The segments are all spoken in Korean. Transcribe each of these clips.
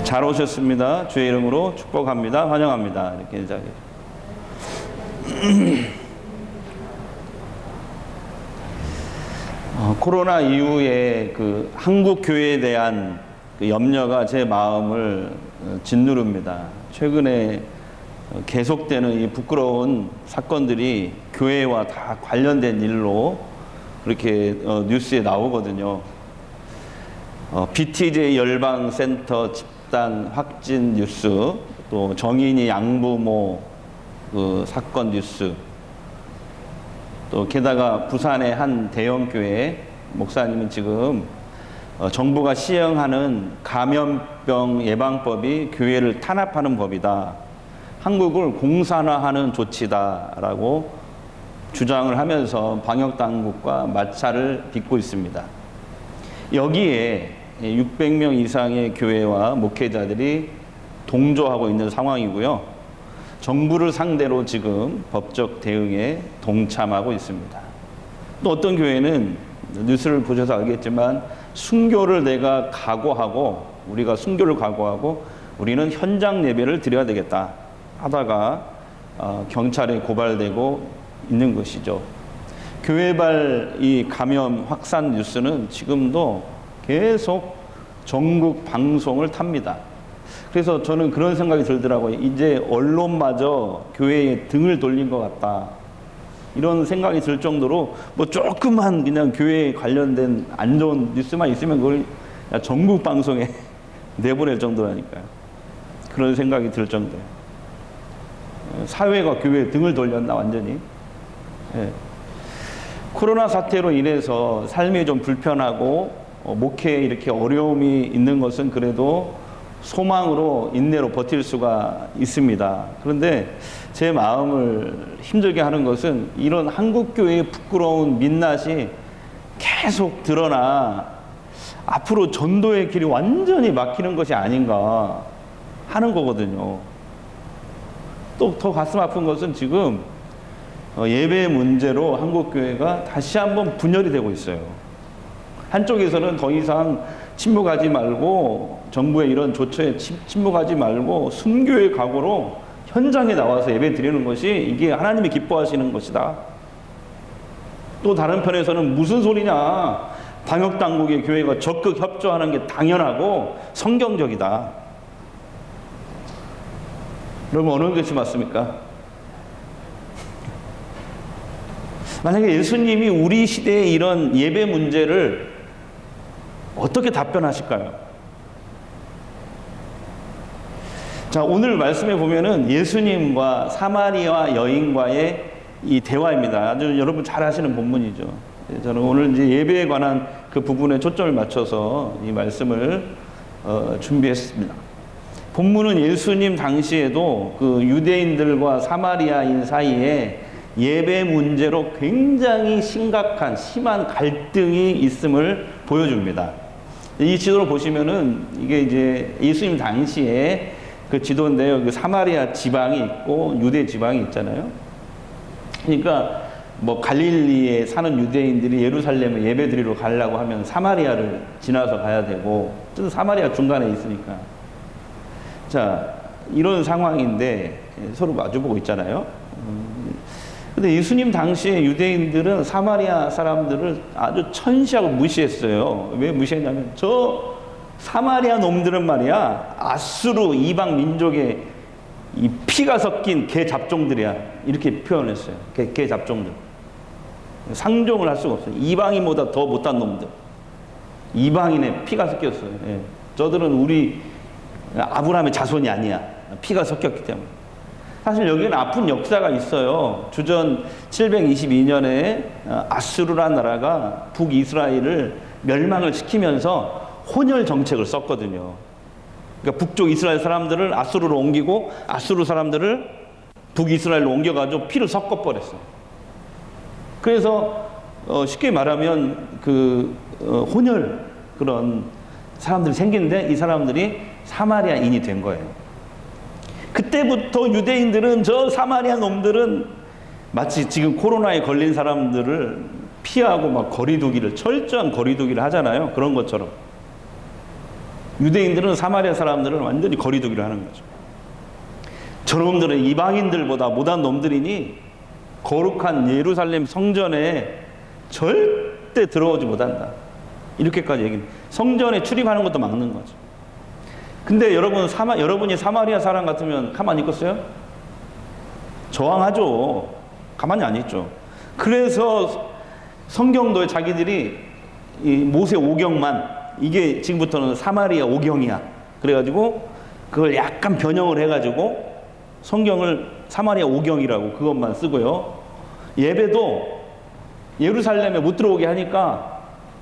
잘 오셨습니다. 주의 이름으로 축복합니다. 환영합니다. 이렇게 인사해. 코로나 이후에 그 한국 교회에 대한 그 염려가 제 마음을 짓누릅니다. 최근에 계속되는 이 부끄러운 사건들이 교회와 다 관련된 일로 그렇게 뉴스에 나오거든요. BTJ 열방센터 집단 확진 뉴스, 또 정인이 양부모 그 사건 뉴스, 또 게다가 부산의 한 대형교회 목사님은 지금 정부가 시행하는 감염병 예방법이 교회를 탄압하는 법이다, 한국을 공산화하는 조치다라고 주장을 하면서 방역당국과 마찰을 빚고 있습니다. 여기에 600명 이상의 교회와 목회자들이 동조하고 있는 상황이고요. 정부를 상대로 지금 법적 대응에 동참하고 있습니다. 또 어떤 교회는 뉴스를 보셔서 알겠지만 순교를 내가 각오하고, 우리가 순교를 각오하고 우리는 현장 예배를 드려야 되겠다 하다가 경찰에 고발되고 있는 것이죠. 교회발 이 감염 확산 뉴스는 지금도 계속 전국 방송을 탑니다. 그래서 저는 그런 생각이 들더라고요. 이제 언론마저 교회에 등을 돌린 것 같다, 이런 생각이 들 정도로 뭐 조금만 그냥 교회에 관련된 안 좋은 뉴스만 있으면 그걸 전국 방송에 내보낼 정도라니까요. 그런 생각이 들 정도예요. 사회가 교회에 등을 돌렸나 완전히. 예. 코로나 사태로 인해서 삶이 좀 불편하고 목회에 이렇게 어려움이 있는 것은 그래도 소망으로, 인내로 버틸 수가 있습니다. 그런데 제 마음을 힘들게 하는 것은 이런 한국교회의 부끄러운 민낯이 계속 드러나 앞으로 전도의 길이 완전히 막히는 것이 아닌가 하는 거거든요. 또 더 가슴 아픈 것은 지금 예배 문제로 한국교회가 다시 한번 분열이 되고 있어요. 한쪽에서는 더 이상 침묵하지 말고, 정부의 이런 조처에 침묵하지 말고 순교의 각오로 현장에 나와서 예배 드리는 것이 이게 하나님이 기뻐하시는 것이다. 또 다른 편에서는 무슨 소리냐, 방역당국의 교회가 적극 협조하는 게 당연하고 성경적이다. 여러분, 어느 것이 맞습니까? 만약에 예수님이 우리 시대의 이런 예배 문제를 어떻게 답변하실까요? 자, 오늘 말씀에 보면은 예수님과 사마리아 여인과의 이 대화입니다. 아주 여러분 잘 아시는 본문이죠. 저는 오늘 이제 예배에 관한 그 부분에 초점을 맞춰서 이 말씀을 준비했습니다. 본문은 예수님 당시에도 그 유대인들과 사마리아인 사이에 예배 문제로 굉장히 심각한, 심한 갈등이 있음을 보여줍니다. 이 지도를 보시면은 이게 이제 예수님 당시에 그 지도인데요. 그 사마리아 지방이 있고 유대 지방이 있잖아요. 그러니까 뭐 갈릴리에 사는 유대인들이 예루살렘에 예배드리러 가려고 하면 사마리아를 지나서 가야 되고, 또 사마리아 중간에 있으니까. 자, 이런 상황인데 서로 마주보고 있잖아요. 근데 예수님 당시에 유대인들은 사마리아 사람들을 아주 천시하고 무시했어요. 왜 무시했냐면, 저 사마리아 놈들은 말이야, 아수르 이방 민족의 이 피가 섞인 개 잡종들이야, 이렇게 표현했어요. 개 잡종들. 상종을 할 수가 없어요. 이방인보다 더 못한 놈들. 이방인의 피가 섞였어요. 예. 저들은 우리 아브라함의 자손이 아니야. 피가 섞였기 때문에. 사실 여기는 아픈 역사가 있어요. 주전 722년에 아수르라는 나라가 북이스라엘을 멸망을 시키면서 혼혈 정책을 썼거든요. 그러니까 북쪽 이스라엘 사람들을 아수르로 옮기고 아수르 사람들을 북이스라엘로 옮겨가지고 피를 섞어버렸어요. 그래서 쉽게 말하면 그 혼혈 그런 사람들이 생기는데 이 사람들이 사마리아인이 된 거예요. 그때부터 유대인들은 저 사마리아 놈들은 마치 지금 코로나에 걸린 사람들을 피하고 막 거리두기를, 철저한 거리두기를 하잖아요. 그런 것처럼 유대인들은 사마리아 사람들은 완전히 거리두기를 하는 거죠. 저놈들은 이방인들보다 못한 놈들이니 거룩한 예루살렘 성전에 절대 들어오지 못한다. 이렇게까지 얘기합니다. 성전에 출입하는 것도 막는 거죠. 근데 여러분이 사마리아 사람 같으면 가만히 있겠어요? 저항하죠. 가만히 안 있죠. 그래서 성경도에 자기들이 이 모세 오경만, 이게 지금부터는 사마리아 오경이야. 그래가지고 그걸 약간 변형을 해가지고 성경을 사마리아 오경이라고 그것만 쓰고요. 예배도 예루살렘에 못 들어오게 하니까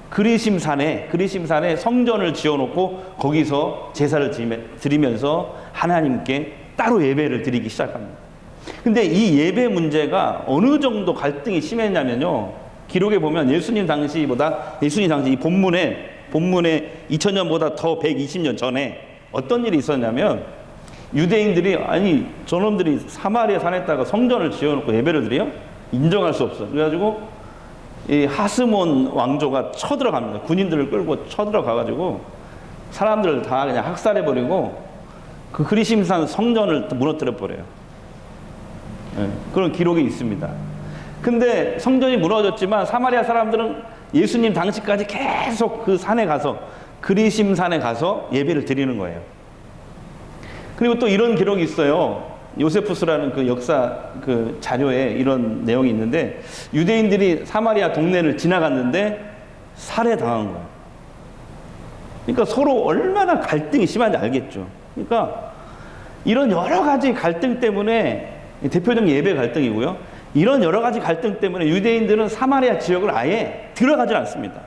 그리심산에 성전을 지어놓고 거기서 제사를 드리면서 하나님께 따로 예배를 드리기 시작합니다. 근데 이 예배 문제가 어느 정도 갈등이 심했냐면요. 기록에 보면 예수님 당시 이 본문에 2000년보다 더 120년 전에 어떤 일이 있었냐면, 유대인들이 아니 저놈들이 사마리아 산에다가 성전을 지어놓고 예배를 드려? 인정할 수 없어. 그래가지고 이 하스몬 왕조가 쳐들어갑니다. 군인들을 끌고 쳐들어가가지고 사람들을 다 그냥 학살해버리고 그 그리심산 성전을 무너뜨려버려요. 네, 그런 기록이 있습니다. 근데 성전이 무너졌지만 사마리아 사람들은 예수님 당시까지 계속 그 산에 가서, 그리심산에 가서 예배를 드리는 거예요. 그리고 또 이런 기록이 있어요. 요세푸스라는 그 역사 그 자료에 이런 내용이 있는데, 유대인들이 사마리아 동네를 지나갔는데 살해당한 거예요. 그러니까 서로 얼마나 갈등이 심한지 알겠죠. 그러니까 이런 여러 가지 갈등 때문에, 대표적인 예배 갈등이고요. 이런 여러 가지 갈등 때문에 유대인들은 사마리아 지역을 아예 들어가지 않습니다.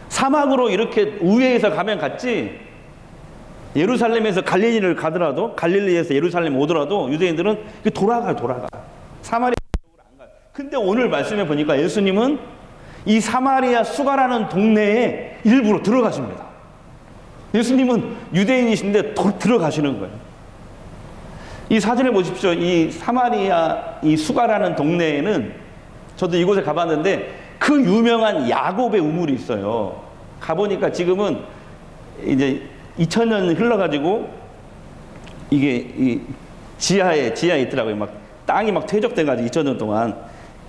사막으로 이렇게 우회해서 가면 갔지, 예루살렘에서 갈릴리를 가더라도, 갈릴리에서 예루살렘 오더라도 유대인들은 돌아가. 사마리아 지역으로 안 가요. 근데 오늘 말씀해 보니까 예수님은 이 사마리아 수가라는 동네에 일부러 들어가십니다. 예수님은 유대인이신데 들어가시는 거예요. 이 사진을 보십시오. 이 사마리아 이 수가라는 동네에는, 저도 이곳에 가봤는데 그 유명한 야곱의 우물이 있어요. 가보니까 지금은 이제 2000년 흘러가지고 이게 이 지하에 있더라고요. 막 땅이 막 퇴적돼가지고 2000년 동안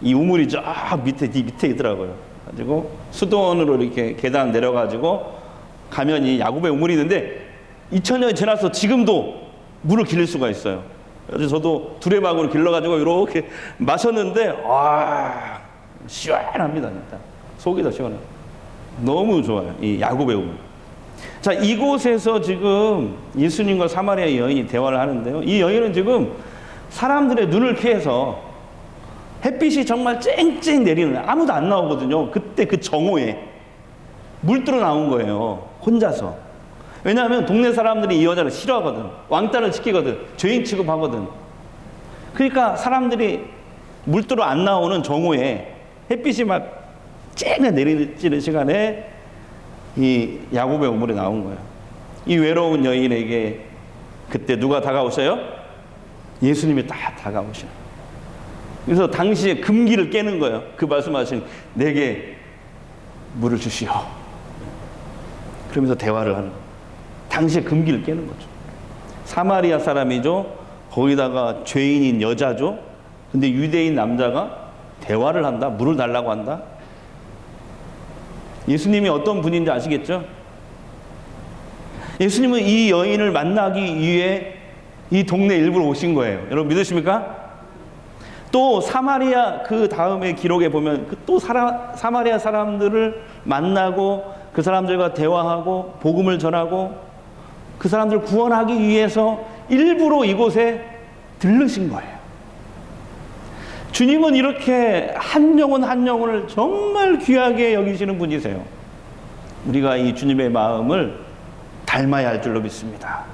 이 우물이 쫙 밑에 있더라고요. 가지고 수도원으로 이렇게 계단 내려가지고 가면 이 야곱의 우물이 있는데 2000년이 지나서 지금도 물을 기를 수가 있어요. 그래서 저도 두레박으로 길러가지고 이렇게 마셨는데, 와, 시원합니다. 진짜 속이 더 시원해요. 너무 좋아요. 이 야곱의 우물. 자, 이곳에서 지금 예수님과 사마리아 여인이 대화를 하는데요. 이 여인은 지금 사람들의 눈을 피해서, 햇빛이 정말 쨍쨍 내리는, 아무도 안 나오거든요. 그때 그 정오에 물 뚫어 나온 거예요. 혼자서. 왜냐하면 동네 사람들이 이 여자를 싫어하거든. 왕따를 시키거든. 죄인 취급하거든. 그러니까 사람들이 물 뚫어 안 나오는 정오에 햇빛이 막 쨍하게 내리는 시간에 이 야곱의 우물에 나온 거예요. 이 외로운 여인에게 그때 누가 다가오셔요? 예수님이 딱 다가오셔요. 그래서 당시에 금기를 깨는 거예요. 그 말씀하신 내게 물을 주시오. 그러면서 대화를 하는 거예요. 당시에 금기를 깨는 거죠. 사마리아 사람이죠. 거기다가 죄인인 여자죠. 근데 유대인 남자가 대화를 한다. 물을 달라고 한다. 예수님이 어떤 분인지 아시겠죠? 예수님은 이 여인을 만나기 위해 이 동네 일부러 오신 거예요. 여러분 믿으십니까? 또 사마리아, 그 다음에 기록에 보면 또 사마리아 사람들을 만나고 그 사람들과 대화하고 복음을 전하고 그 사람들을 구원하기 위해서 일부러 이곳에 들르신 거예요. 주님은 이렇게 한 영혼 한 영혼을 정말 귀하게 여기시는 분이세요. 우리가 이 주님의 마음을 닮아야 할 줄로 믿습니다.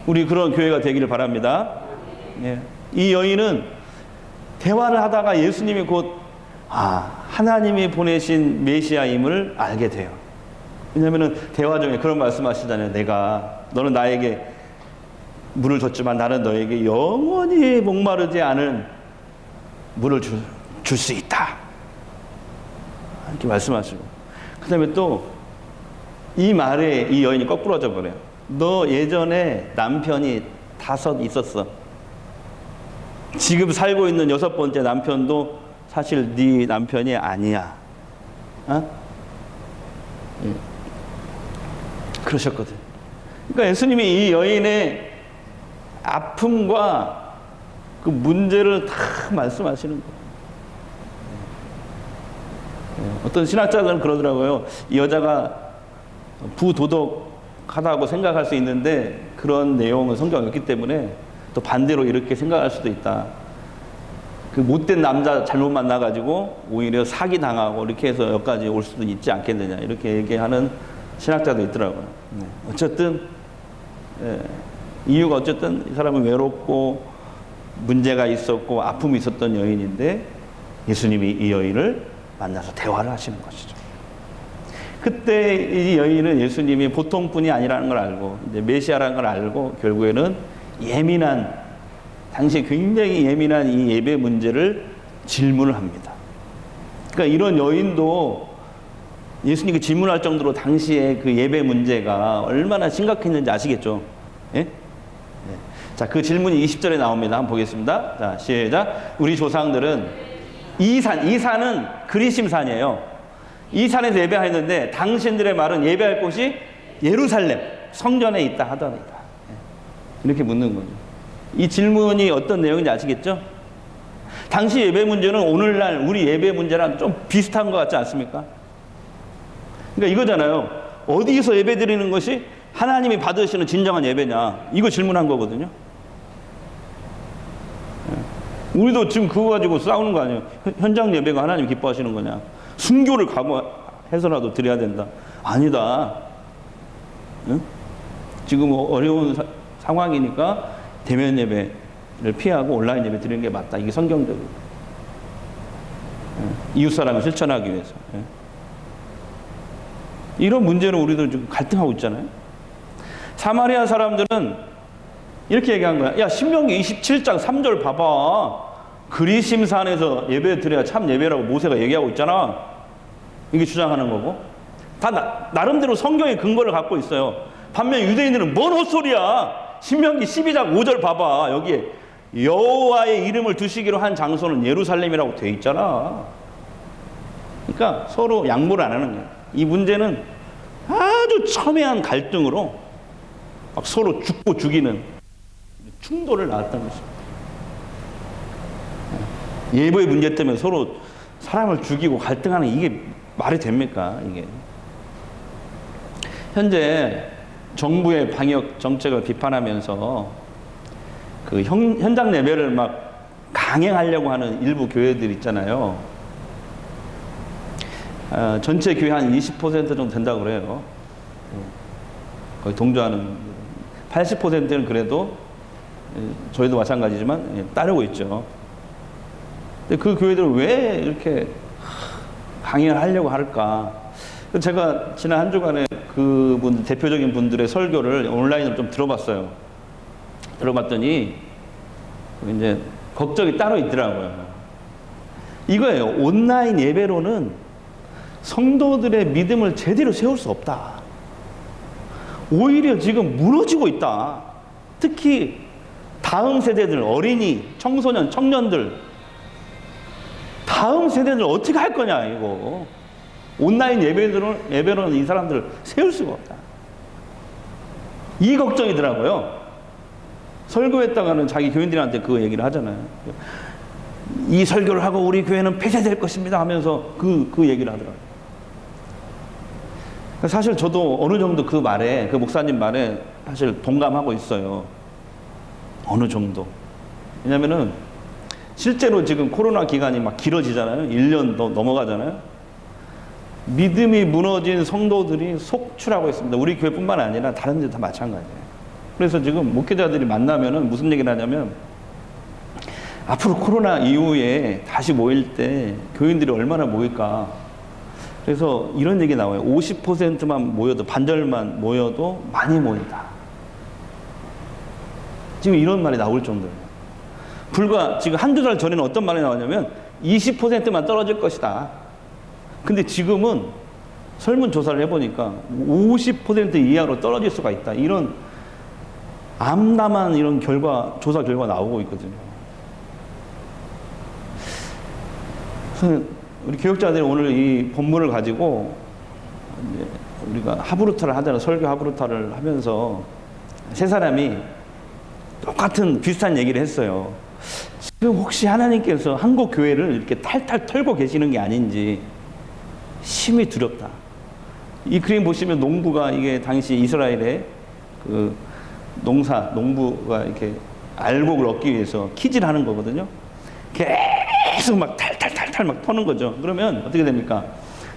우리 그런 교회가 되기를 바랍니다. 예. 이 여인은 대화를 하다가 예수님이 곧 하나님이 보내신 메시아임을 알게 돼요. 왜냐하면 대화 중에 그런 말씀하시잖아요. 너는 나에게 물을 줬지만 나는 너에게 영원히 목마르지 않은 물을 줄 수 있다. 이렇게 말씀하시고, 그 다음에 또 이 말에 이 여인이 거꾸로져 버려요. 너 예전에 남편이 5 있었어. 지금 살고 있는 6번째 남편도 사실 네 남편이 아니야. 어? 예. 그러셨거든. 그러니까 예수님이 이 여인의 아픔과 그 문제를 다 말씀하시는 거예요. 어떤 신학자들은 그러더라고요. 이 여자가 부도덕하다고 생각할 수 있는데 그런 내용은 성경에 없기 때문에 또 반대로 이렇게 생각할 수도 있다. 그 못된 남자 잘못 만나가지고 오히려 사기 당하고 이렇게 해서 여기까지 올 수도 있지 않겠느냐, 이렇게 얘기하는 신학자도 있더라고요. 어쨌든 이유가 어쨌든 이 사람은 외롭고 문제가 있었고 아픔이 있었던 여인인데 예수님이 이 여인을 만나서 대화를 하시는 것이죠. 그때 이 여인은 예수님이 보통 분이 아니라는 걸 알고 이제 메시아라는 걸 알고 결국에는 예민한, 당시에 굉장히 예민한 이 예배 문제를 질문을 합니다. 그러니까 이런 여인도 예수님께 질문할 정도로 당시에 그 예배 문제가 얼마나 심각했는지 아시겠죠? 예? 네. 자, 그 질문이 20절에 나옵니다. 한번 보겠습니다. 자, 시작. 우리 조상들은 이 산은 그리심산이에요. 이 산에서 예배하였는데 당신들의 말은 예배할 곳이 예루살렘 성전에 있다 하더이다. 이렇게 묻는 거죠. 이 질문이 어떤 내용인지 아시겠죠? 당시 예배 문제는 오늘날 우리 예배 문제랑 좀 비슷한 것 같지 않습니까? 그러니까 이거잖아요. 어디서 예배 드리는 것이 하나님이 받으시는 진정한 예배냐, 이거 질문한 거거든요. 우리도 지금 그거 가지고 싸우는 거 아니에요. 현장 예배가 하나님 기뻐하시는 거냐, 순교를 각오해서라도 드려야 된다. 아니다. 응? 지금 어려운 상황이니까 대면 예배를 피하고 온라인 예배 드리는 게 맞다. 이게 성경적이고, 이웃 사람을 실천하기 위해서. 이런 문제로 우리도 지금 갈등하고 있잖아요. 사마리아 사람들은 이렇게 얘기한 거야. 야, 신명기 27장 3절 봐봐. 그리심산에서 예배 드려야 참 예배라고 모세가 얘기하고 있잖아. 이게 주장하는 거고, 다 나름대로 성경의 근거를 갖고 있어요. 반면 유대인들은 뭔 헛소리야. 신명기 12장 5절 봐봐. 여기에 여호와의 이름을 두시기로 한 장소는 예루살렘이라고 돼 있잖아. 그러니까 서로 양보를 안 하는 거야. 이 문제는 아주 첨예한 갈등으로 막 서로 죽고 죽이는 충돌을 낳았다는 것입니다. 예배의 문제 때문에 서로 사람을 죽이고 갈등하는, 이게 말이 됩니까? 이게 현재 정부의 방역 정책을 비판하면서 그 현장 예배를 막 강행하려고 하는 일부 교회들 있잖아요. 전체 교회 한 20% 정도 된다고 그래요. 거의 동조하는. 80%는 그래도 저희도 마찬가지지만 따르고 있죠. 근데 그 교회들은 왜 이렇게 강행을 하려고 할까? 제가 지난 한 주간에 그분 대표적인 분들의 설교를 온라인으로 좀 들어봤어요. 들어봤더니 이제 걱정이 따로 있더라고요. 이거예요. 온라인 예배로는 성도들의 믿음을 제대로 세울 수 없다. 오히려 지금 무너지고 있다. 특히 다음 세대들, 어린이, 청소년, 청년들, 다음 세대들 어떻게 할 거냐, 이거. 온라인 예배로는 이 사람들을 세울 수가 없다. 이 걱정이더라고요. 설교했다가는 자기 교인들한테 그 얘기를 하잖아요. 이 설교를 하고 우리 교회는 폐쇄될 것입니다 하면서 그 얘기를 하더라고요. 사실 저도 어느 정도 그 말에, 그 목사님 말에 사실 동감하고 있어요. 어느 정도. 왜냐면은 실제로 지금 코로나 기간이 막 길어지잖아요. 1년 넘어가잖아요. 믿음이 무너진 성도들이 속출하고 있습니다. 우리 교회뿐만 아니라 다른 데 다 마찬가지예요. 그래서 지금 목회자들이 만나면은 무슨 얘기를 하냐면, 앞으로 코로나 이후에 다시 모일 때 교인들이 얼마나 모일까. 그래서 이런 얘기 나와요. 50%만 모여도, 반절만 모여도 많이 모인다. 지금 이런 말이 나올 정도예요. 불과 지금 한두 달 전에는 어떤 말이 나왔냐면 20%만 떨어질 것이다. 근데 지금은 설문조사를 해보니까 50% 이하로 떨어질 수가 있다. 이런 암담한 이런 조사 결과 나오고 있거든요. 그래서 우리 교육자들이 오늘 이 본문을 가지고 이제 우리가 하브루타를 하잖아요. 설교 하브루타를 하면서 세 사람이 똑같은 비슷한 얘기를 했어요. 지금 혹시 하나님께서 한국 교회를 이렇게 탈탈 털고 계시는 게 아닌지 심히 두렵다. 이 그림 보시면 농부가 이게 당시 이스라엘의 그 농부가 이렇게 알곡을 얻기 위해서 키질하는 거거든요. 계속 막 탈탈탈탈 막 터는 거죠. 그러면 어떻게 됩니까?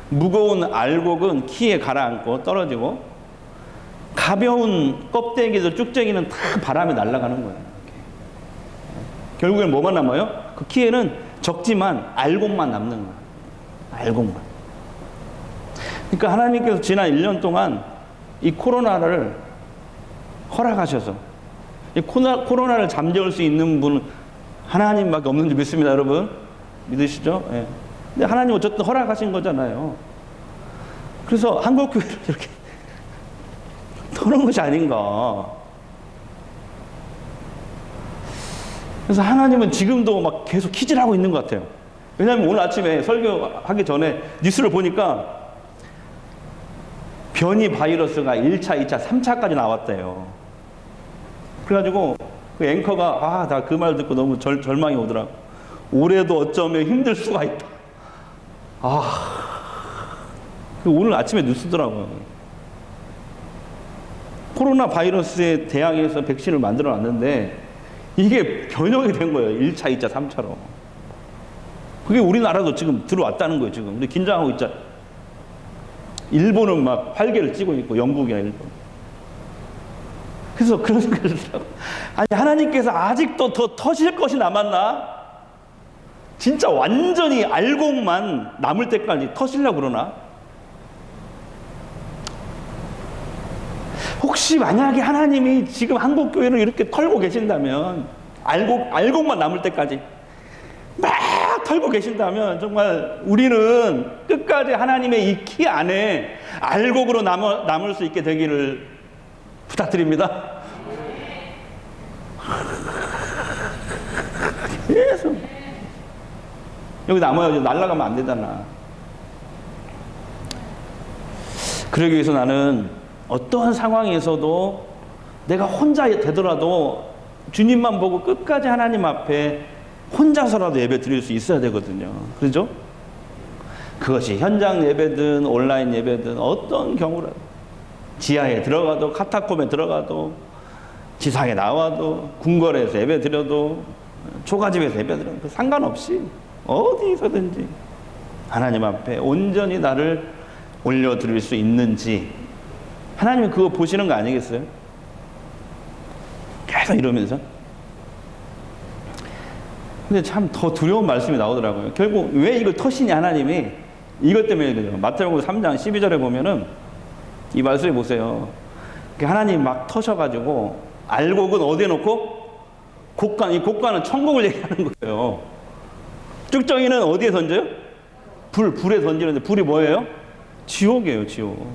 무거운 알곡은 키에 가라앉고 떨어지고 가벼운 껍데기도 쭉쟁이는 다 바람에 날아가는 거예요. 이렇게. 결국엔 뭐만 남아요? 그 키에는 적지만 알곡만 남는 거예요. 알곡만. 그러니까 하나님께서 지난 1년 동안 이 코로나를 허락하셔서 이 코로나를 잠재울 수 있는 분은 하나님밖에 없는 줄 믿습니다, 여러분. 믿으시죠? 예. 근데 하나님 어쨌든 허락하신 거잖아요. 그래서 한국 교회를 이렇게 터는 것이 아닌가. 그래서 하나님은 지금도 막 계속 키질하고 있는 것 같아요. 왜냐하면 오늘 아침에 설교하기 전에 뉴스를 보니까 변이 바이러스가 1차, 2차, 3차까지 나왔대요. 그래가지고 그 앵커가 나 그 말 듣고 너무 절망이 오더라. 올해도 어쩌면 힘들 수가 있다. 오늘 아침에 뉴스더라고요. 코로나 바이러스에 대항해서 백신을 만들어 놨는데 이게 변형이 된 거예요. 1차, 2차, 3차로. 그게 우리나라도 지금 들어왔다는 거예요. 지금. 근데 긴장하고 있잖아요. 일본은 막 활개를 찌고 있고, 영국이나 일본. 그래서 그런 생각이 들더라고요. 아니, 하나님께서 아직도 더 터질 것이 남았나? 진짜 완전히 알곡만 남을 때까지 터지려고 그러나? 혹시 만약에 하나님이 지금 한국교회를 이렇게 털고 계신다면, 알곡만 남을 때까지 막 털고 계신다면, 정말 우리는 끝까지 하나님의 이 키 안에 알곡으로 남을 수 있게 되기를 부탁드립니다. 계속 여기 남아요. 날아가면 안 되잖아. 그러기 위해서 나는 어떠한 상황에서도 내가 혼자 되더라도 주님만 보고 끝까지 하나님 앞에 혼자서라도 예배 드릴 수 있어야 되거든요. 그렇죠? 그것이 현장 예배든 온라인 예배든 어떤 경우라도, 지하에 들어가도 카타콤에 들어가도 지상에 나와도 궁궐에서 예배 드려도 초가집에서 예배 드려도 상관없이 어디서든지 하나님 앞에 온전히 나를 올려드릴 수 있는지 하나님이 그거 보시는 거 아니겠어요? 계속 이러면서. 근데 참 더 두려운 말씀이 나오더라고요. 결국 왜 이걸 터시냐 하나님이. 이것 때문에 그래요. 마태복음 3장 12절에 보면은 이 말씀을 보세요. 하나님 막 터셔가지고 알곡은 어디에 놓고? 이 곡간은 천국을 얘기하는 거예요. 쭉정이는 어디에 던져요? 불에 던지는데 불이 뭐예요? 지옥이에요, 지옥.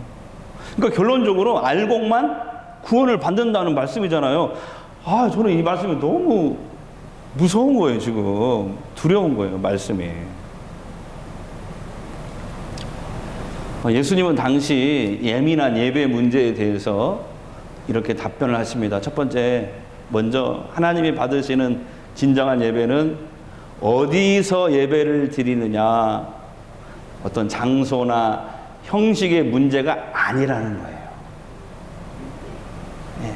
그러니까 결론적으로 알곡만 구원을 받는다는 말씀이잖아요. 저는 이 말씀이 너무 무서운 거예요, 지금. 두려운 거예요, 말씀이. 예수님은 당시 예민한 예배 문제에 대해서 이렇게 답변을 하십니다. 첫 번째, 먼저 하나님이 받으시는 진정한 예배는 어디서 예배를 드리느냐, 어떤 장소나 형식의 문제가 아니라는 거예요. 네.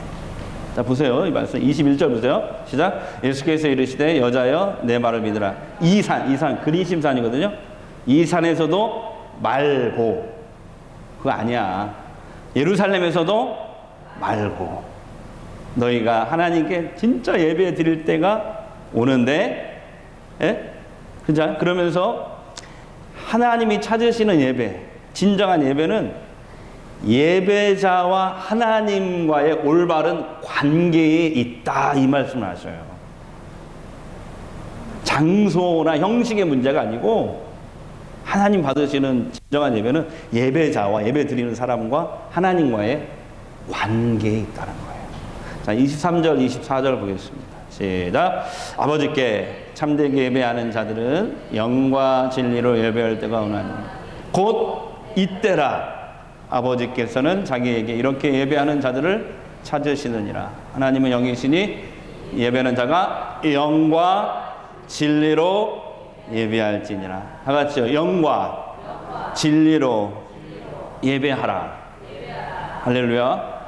자, 보세요. 이 말씀 21절 보세요. 시작. 예수께서 이르시되 여자여 내 말을 믿으라. 이 산 그리심산이거든요. 이 산에서도 말고, 그거 아니야. 예루살렘에서도 말고, 너희가 하나님께 진짜 예배 드릴 때가 오는데, 예? 그죠? 그러면서 하나님이 찾으시는 예배, 진정한 예배는 예배자와 하나님과의 올바른 관계에 있다, 이 말씀을 하셔요. 장소나 형식의 문제가 아니고 하나님 받으시는 진정한 예배는 예배자와 예배 드리는 사람과 하나님과의 관계에 있다는 거예요. 자, 23절, 24절 보겠습니다. 시작. 아버지께 참되게 예배하는 자들은 영과 진리로 예배할 때가 오나니 곧 이때라. 아버지께서는 자기에게 이렇게 예배하는 자들을 찾으시느니라. 하나님은 영이시니 예배하는 자가 영과 진리로 예배할지니라. 다 같이요. 영과 진리로 예배하라. 할렐루야.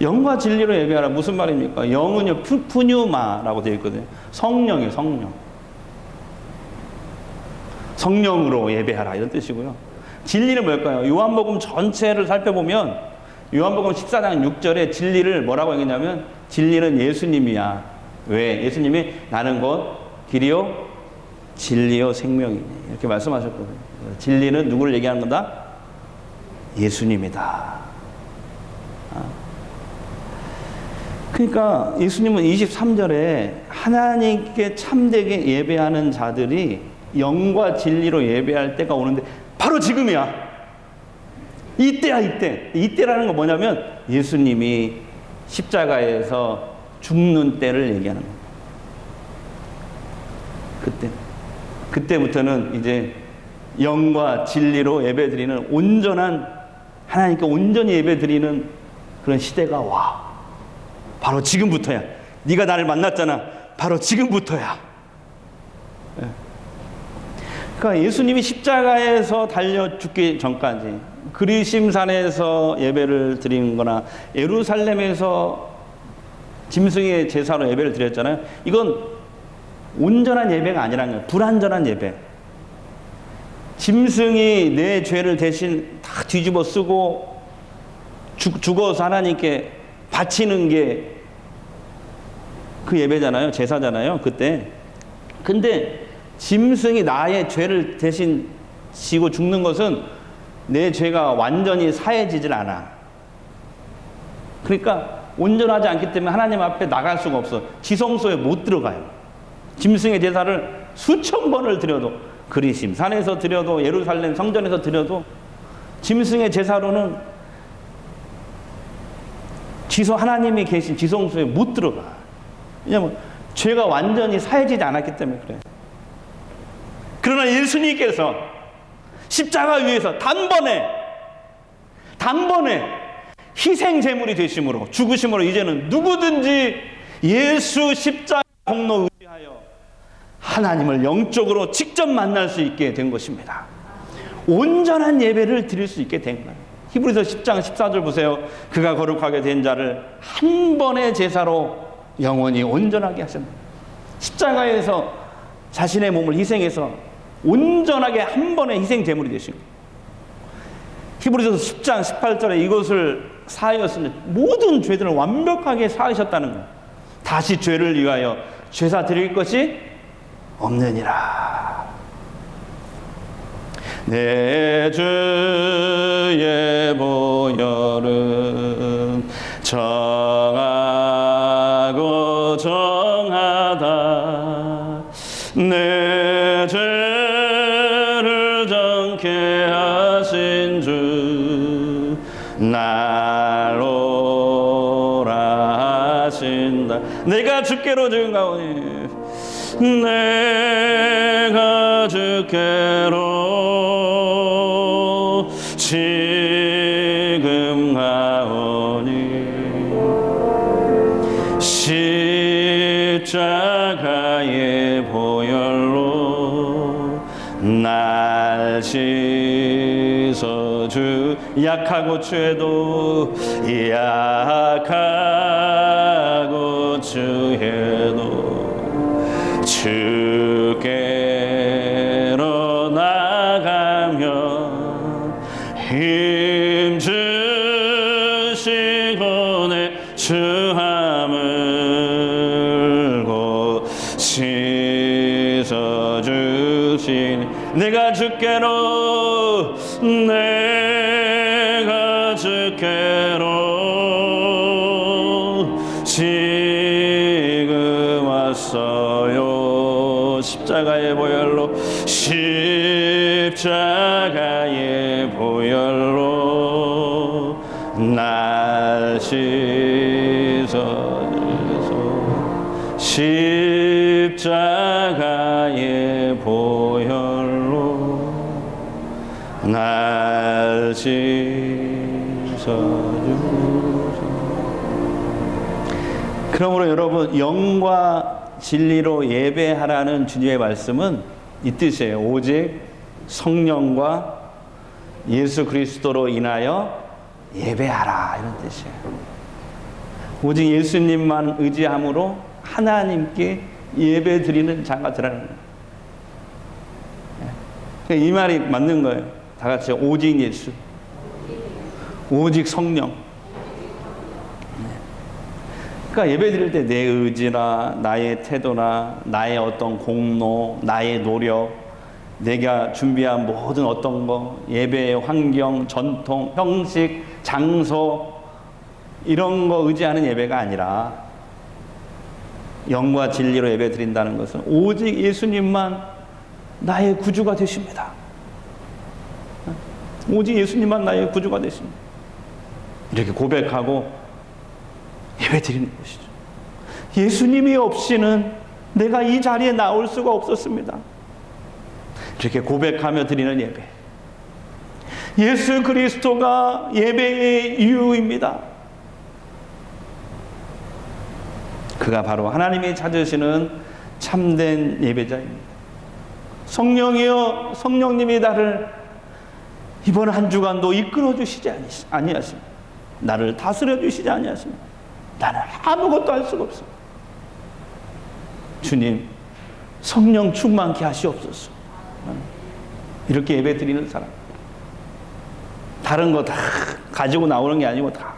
영과 진리로 예배하라. 무슨 말입니까? 영은요, 푸뉴마라고 되어 있거든요. 성령이에요, 성령. 성령으로 예배하라, 이런 뜻이고요. 진리는 뭘까요? 요한복음 전체를 살펴보면 요한복음 14장 6절에 진리를 뭐라고 얘기했냐면 진리는 예수님이야. 왜? 예수님이 나는 곧 길이요 진리요 생명이니 이렇게 말씀하셨거든요. 진리는 누구를 얘기하는 거다? 예수님이다. 그러니까 예수님은 23절에 하나님께 참되게 예배하는 자들이 영과 진리로 예배할 때가 오는데 바로 지금이야. 이때야, 이때. 이때라는 건 뭐냐면 예수님이 십자가에서 죽는 때를 얘기하는 거예요. 그때부터는 이제 영과 진리로 예배드리는 온전한, 하나님께 온전히 예배드리는 그런 시대가 와. 바로 지금부터야. 네가 나를 만났잖아. 바로 지금부터야. 그러니까 예수님이 십자가에서 달려 죽기 전까지 그리심산에서 예배를 드리는 거나 예루살렘에서 짐승의 제사로 예배를 드렸잖아요. 이건 온전한 예배가 아니라는 거예요. 불완전한 예배. 짐승이 내 죄를 대신 다 뒤집어 쓰고 죽어서 하나님께 바치는 게 그 예배잖아요. 제사잖아요. 그때. 근데 짐승이 나의 죄를 대신 지고 죽는 것은 내 죄가 완전히 사해지질 않아. 그러니까 온전하지 않기 때문에 하나님 앞에 나갈 수가 없어. 지성소에 못 들어가요. 짐승의 제사를 수천 번을 드려도, 그리심 산에서 드려도, 예루살렘 성전에서 드려도 짐승의 제사로는 하나님이 계신 지성소에 못 들어가. 왜냐하면 죄가 완전히 사해지지 않았기 때문에 그래. 그러나 예수님께서 십자가 위에서 단번에 희생 제물이 되심으로, 죽으심으로 이제는 누구든지 예수 십자가 공로 의지하여 하나님을 영적으로 직접 만날 수 있게 된 것입니다. 온전한 예배를 드릴 수 있게 된 거예요. 히브리서 10장 14절 보세요. 그가 거룩하게 된 자를 한 번의 제사로 영원히 온전하게 하셨다. 십자가에서 자신의 몸을 희생해서 온전하게 한 번의 희생 제물이 되신 거예요. 히브리서 10장 18절에 이것을 사하였으니 모든 죄들을 완벽하게 사하셨다는 거예요. 다시 죄를 위하여 제사 드릴 것이 없느니라. 내 주의 보혈은 정하고 정하다. 내 죄를 정케 하신 주 날로라 하신다. 내가 주께로 증가오니 내가 주께로 지금 가오니 십자가의 보혈로 날 씻어주. 약하고 취해도 약하고 취해도 주께로 나가면 힘 주시고 내 주함을 곧 씻어주시니 내가 주께로 지금 왔어요. 십자가의 보혈로, 십자가의 보혈로 날 씻어주소. 십자가의 보혈로 날 씻어주소. 그러므로 여러분, 영과 진리로 예배하라는 주님의 말씀은 이 뜻이에요. 오직 성령과 예수 그리스도로 인하여 예배하라, 이런 뜻이에요. 오직 예수님만 의지함으로 하나님께 예배 드리는 자가 되라는 거예요. 이 말이 맞는 거예요. 다 같이 오직 예수, 오직 성령. 그러니까 예배 드릴 때 내 의지나 나의 태도나 나의 어떤 공로, 나의 노력, 내가 준비한 모든 어떤 거, 예배의 환경, 전통, 형식, 장소, 이런 거 의지하는 예배가 아니라 영과 진리로 예배 드린다는 것은 오직 예수님만 나의 구주가 되십니다. 오직 예수님만 나의 구주가 되십니다. 이렇게 고백하고 예배 드리는 것이죠. 예수님이 없이는 내가 이 자리에 나올 수가 없었습니다. 이렇게 고백하며 드리는 예배. 예수 그리스도가 예배의 이유입니다. 그가 바로 하나님이 찾으시는 참된 예배자입니다. 성령이여, 성령님이 나를 이번 한 주간도 이끌어 주시지 아니하십니다. 나를 다스려 주시지 아니하십니다. 나는 아무것도 할 수가 없습니다. 주님, 성령 충만케 하시옵소서. 이렇게 예배 드리는 사람. 다른 거 다 가지고 나오는 게 아니고 다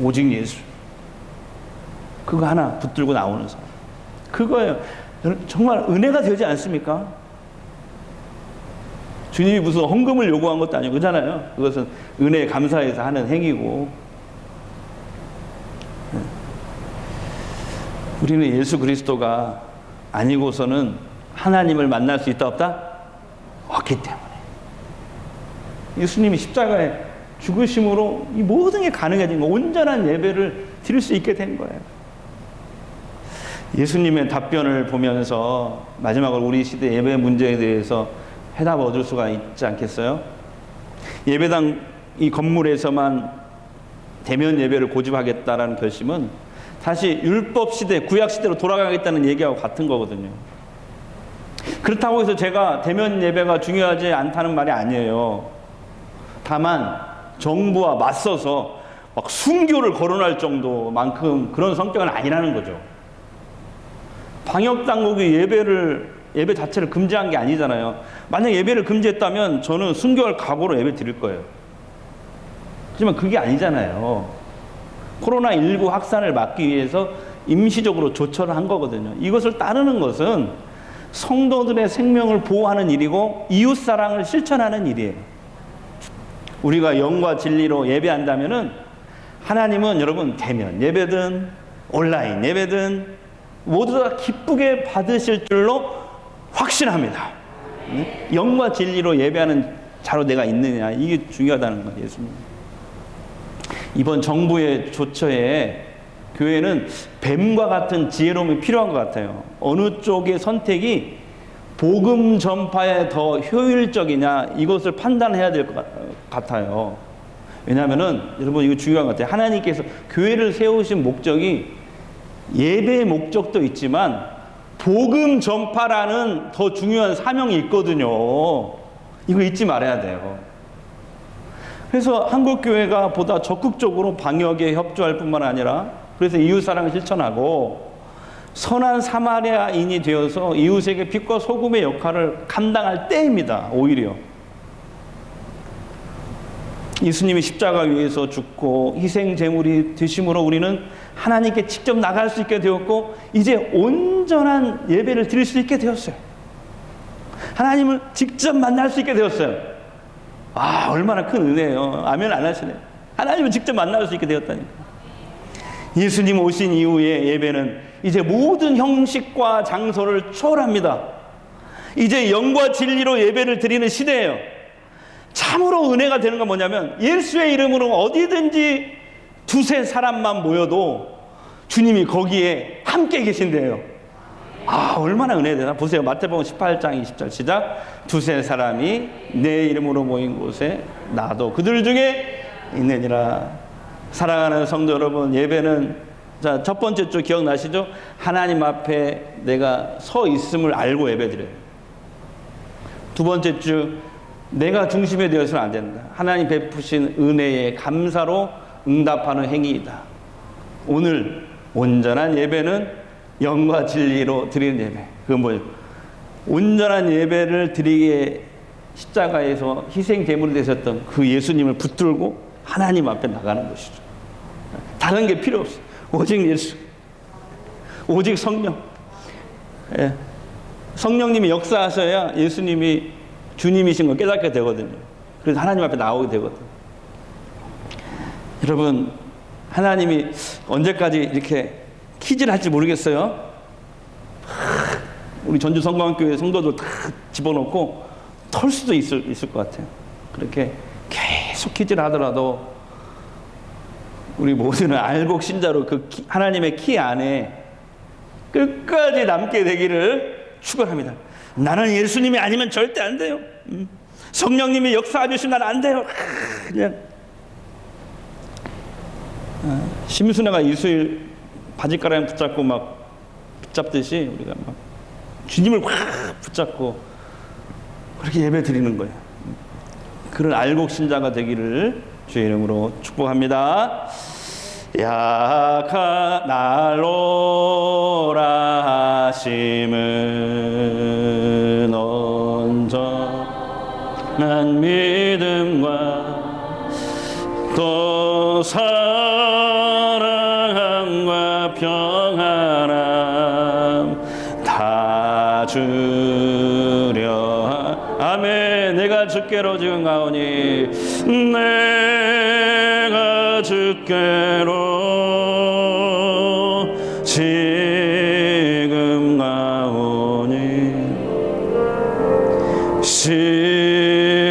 오직 예수. 그거 하나 붙들고 나오는 사람. 그거예요. 정말 은혜가 되지 않습니까? 주님이 무슨 헌금을 요구한 것도 아니고 그잖아요. 그것은 은혜에 감사해서 하는 행위고. 우리는 예수 그리스도가 아니고서는 하나님을 만날 수 있다 없다? 없기 때문에. 예수님이 십자가에 죽으심으로 이 모든 게 가능해진 거, 온전한 예배를 드릴 수 있게 된 거예요. 예수님의 답변을 보면서 마지막으로 우리 시대 예배 문제에 대해서 해답을 얻을 수가 있지 않겠어요? 예배당 이 건물에서만 대면 예배를 고집하겠다라는 결심은 다시 율법 시대, 구약 시대로 돌아가겠다는 얘기하고 같은 거거든요. 그렇다고 해서 제가 대면 예배가 중요하지 않다는 말이 아니에요. 다만 정부와 맞서서 막 순교를 거론할 정도만큼 그런 성격은 아니라는 거죠. 방역 당국이 예배 자체를 금지한 게 아니잖아요. 만약 예배를 금지했다면 저는 순교할 각오로 예배 드릴 거예요. 하지만 그게 아니잖아요. 코로나19 확산을 막기 위해서 임시적으로 조처를 한 거거든요. 이것을 따르는 것은 성도들의 생명을 보호하는 일이고 이웃사랑을 실천하는 일이에요. 우리가 영과 진리로 예배한다면은 하나님은 여러분 대면 예배든 온라인 예배든 모두 다 기쁘게 받으실 줄로 확신합니다. 영과 진리로 예배하는 자로 내가 있느냐, 이게 중요하다는 거예요. 예수님. 이번 정부의 조처에 교회는 뱀과 같은 지혜로움이 필요한 것 같아요. 어느 쪽의 선택이 복음 전파에 더 효율적이냐, 이것을 판단해야 될 것 같아요. 왜냐하면은 여러분 이거 중요한 것 같아요. 하나님께서 교회를 세우신 목적이 예배의 목적도 있지만 복음 전파라는 더 중요한 사명이 있거든요. 이거 잊지 말아야 돼요. 그래서 한국교회가 보다 적극적으로 방역에 협조할 뿐만 아니라 그래서 이웃사랑을 실천하고 선한 사마리아인이 되어서 이웃에게 빛과 소금의 역할을 감당할 때입니다. 오히려 예수님이 십자가 위에서 죽고 희생제물이 되심으로 우리는 하나님께 직접 나갈 수 있게 되었고 이제 온전한 예배를 드릴 수 있게 되었어요. 하나님을 직접 만날 수 있게 되었어요. 아, 얼마나 큰 은혜예요. 아멘 안 하시네. 하나님을 직접 만날 수 있게 되었다니까. 예수님 오신 이후에 예배는 이제 모든 형식과 장소를 초월합니다. 이제 영과 진리로 예배를 드리는 시대예요. 참으로 은혜가 되는 건 뭐냐면 예수의 이름으로 어디든지 두세 사람만 모여도 주님이 거기에 함께 계신대요. 아, 얼마나 은혜되나. 보세요. 마태복음 18장 20절 시작. 두세 사람이 내 이름으로 모인 곳에 나도 그들 중에 있느니라. 사랑하는 성도 여러분, 예배는 자, 첫 번째 주 기억나시죠? 하나님 앞에 내가 서 있음을 알고 예배드려요. 두 번째 주 내가 중심이 되어서는 안 된다. 하나님 베푸신 은혜에 감사로 응답하는 행위이다. 오늘 온전한 예배는 영과 진리로 드리는 예배. 그건 뭐예요? 온전한 예배를 드리기에 십자가에서 희생 제물이 되셨던 그 예수님을 붙들고 하나님 앞에 나가는 것이죠. 다른 게 필요 없어요. 오직 예수, 오직 성령. 예. 성령님이 역사하셔야 예수님이 주님이신 걸 깨닫게 되거든요. 그래서 하나님 앞에 나오게 되거든요. 여러분, 하나님이 언제까지 이렇게 퀴즈를 할지 모르겠어요. 우리 전주 성광교회 성도들 다 집어넣고 털 수도 있을 것 같아요. 그렇게 계속 퀴즈를 하더라도 우리 모두는 알곡 신자로 그 하나님의 키 안에 끝까지 남게 되기를 축원합니다. 나는 예수님이 아니면 절대 안 돼요. 성령님이 역사해 주시면 나는 안 돼요. 그냥 심순애가 이수일 바지가랑이 붙잡고 막 붙잡듯이 우리가 막 주님을 확 붙잡고 그렇게 예배 드리는 거예요. 그런 알곡 신자가 되기를 주의 이름으로 축복합니다. 약한 날로라 하심은 온전한 믿음과 또 사랑과 평안함 다 주려. 아멘. 내가 주께로 지금 가오니 내가 주께로 지금 가오니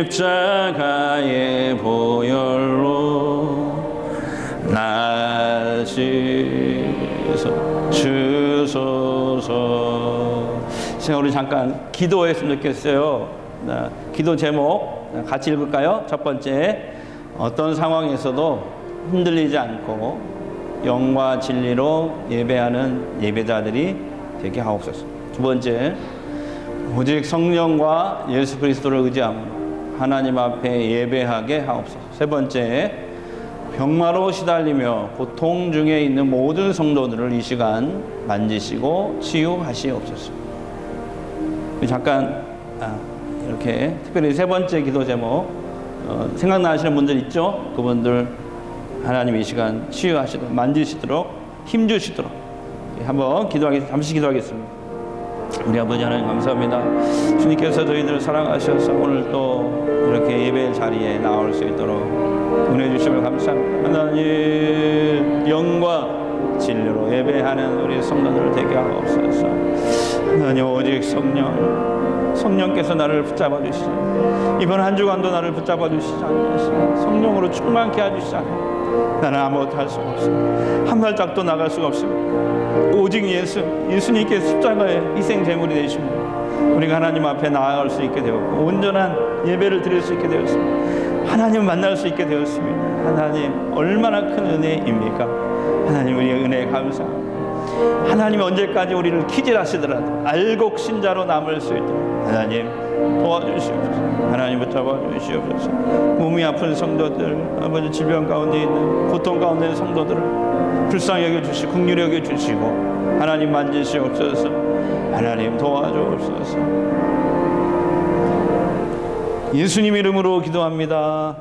십자가의 보혈로 날 주소서. 우리 잠깐 기도했으면 좋겠어요. 기도 제목 같이 읽을까요? 첫 번째, 어떤 상황에서도 흔들리지 않고 영과 진리로 예배하는 예배자들이 되게 하옵소서. 두 번째, 오직 성령과 예수 그리스도를 의지함으로 하나님 앞에 예배하게 하옵소서. 세 번째, 병마로 시달리며 고통 중에 있는 모든 성도들을 이 시간 만지시고 치유하시옵소서. 잠깐 이렇게 특별히 세 번째 기도 제목 생각나시는 분들 있죠? 그분들 하나님 이 시간 치유하시도록 만지시도록 힘주시도록 한번 잠시 기도하겠습니다. 우리 아버지 하나님 감사합니다. 주님께서 저희들을 사랑하셔서 오늘 또 이렇게 예배 자리에 나올 수 있도록 은혜 주시면 감사합니다. 하나님 영과 진리로 예배하는 우리 성도들을 되게 하옵소서. 하나님 오직 성령께서 나를 붙잡아 주시지, 이번 한 주간도 나를 붙잡아 주시지 않으시고 성령으로 충만케 해주시지 않으시고 나는 아무것도 할 수가 없습니다. 한 발짝도 나갈 수가 없습니다. 오직 예수님께 십자가의 희생 제물이 되십니다. 우리가 하나님 앞에 나아갈 수 있게 되었고 온전한 예배를 드릴 수 있게 되었습니다. 하나님을 만날 수 있게 되었습니다. 하나님 얼마나 큰 은혜입니까? 하나님 우리의 은혜에 감사합니다. 하나님이 언제까지 우리를 키질하시더라도 알곡 신자로 남을 수 있도록 하나님 도와주시옵소서. 하나님 붙잡아 주시옵소서. 몸이 아픈 성도들, 아버지 질병 가운데 있는 고통 가운데 있는 성도들을 불쌍히 여겨주시고 긍휼히 여겨주시고 하나님 만지시옵소서. 하나님 도와주옵소서. 예수님 이름으로 기도합니다.